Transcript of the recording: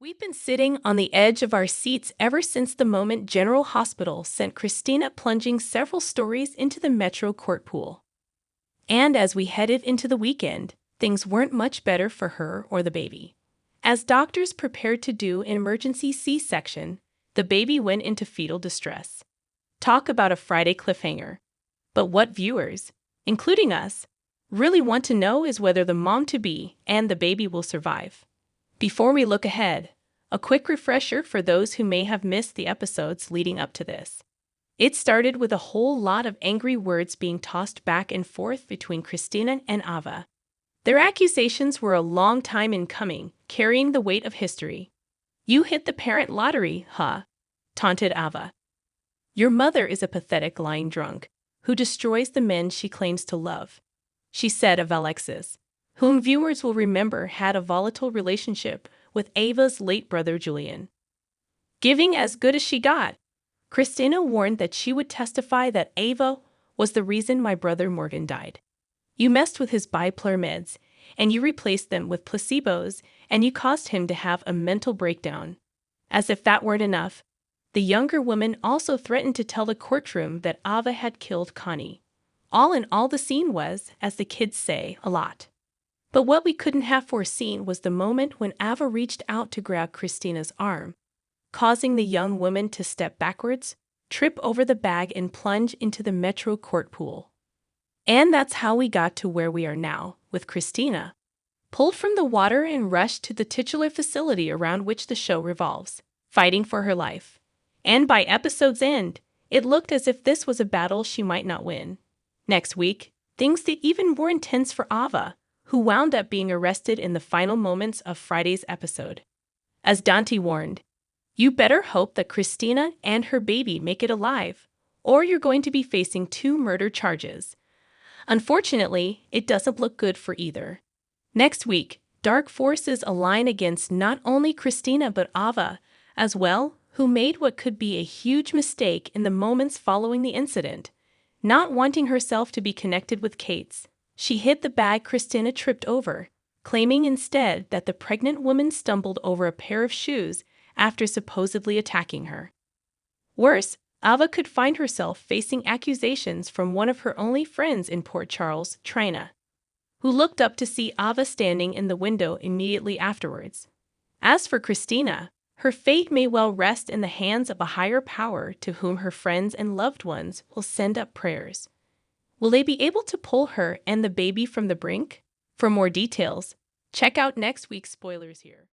We've been sitting on the edge of our seats ever since the moment General Hospital sent Christina plunging several stories into the Metro court pool. And as we headed into the weekend, things weren't much better for her or the baby. As doctors prepared to do an emergency C-section, the baby went into fetal distress. Talk about a Friday cliffhanger. But what viewers, including us, really want to know is whether the mom-to-be and the baby will survive. Before we look ahead, a quick refresher for those who may have missed the episodes leading up to this. It started with a whole lot of angry words being tossed back and forth between Christina and Ava. Their accusations were a long time in coming, carrying the weight of history. "You hit the parent lottery, huh?" taunted Ava. "Your mother is a pathetic lying drunk who destroys the men she claims to love," she said of Alexis, whom viewers will remember had a volatile relationship with Ava's late brother Julian. Giving as good as she got, Christina warned that she would testify that Ava was the reason my brother Morgan died. "You messed with his bipolar meds, and you replaced them with placebos, and you caused him to have a mental breakdown." As if that weren't enough, the younger woman also threatened to tell the courtroom that Ava had killed Connie. All in all, the scene was, as the kids say, a lot. But what we couldn't have foreseen was the moment when Ava reached out to grab Christina's arm, causing the young woman to step backwards, trip over the bag, and plunge into the Metro court pool. And that's how we got to where we are now, with Christina pulled from the water and rushed to the titular facility around which the show revolves, fighting for her life. And by episode's end, it looked as if this was a battle she might not win. Next week, things get even more intense for Ava, who wound up being arrested in the final moments of Friday's episode. As Dante warned, "You better hope that Christina and her baby make it alive, or you're going to be facing 2 murder charges." Unfortunately, it doesn't look good for either. Next week, dark forces align against not only Christina but Ava as well, who made what could be a huge mistake in the moments following the incident. Not wanting herself to be connected with Kate's, she hid the bag Christina tripped over, claiming instead that the pregnant woman stumbled over a pair of shoes after supposedly attacking her. Worse, Ava could find herself facing accusations from one of her only friends in Port Charles, Trina, who looked up to see Ava standing in the window immediately afterwards. As for Christina, her fate may well rest in the hands of a higher power to whom her friends and loved ones will send up prayers. Will they be able to pull her and the baby from the brink? For more details, check out next week's spoilers here.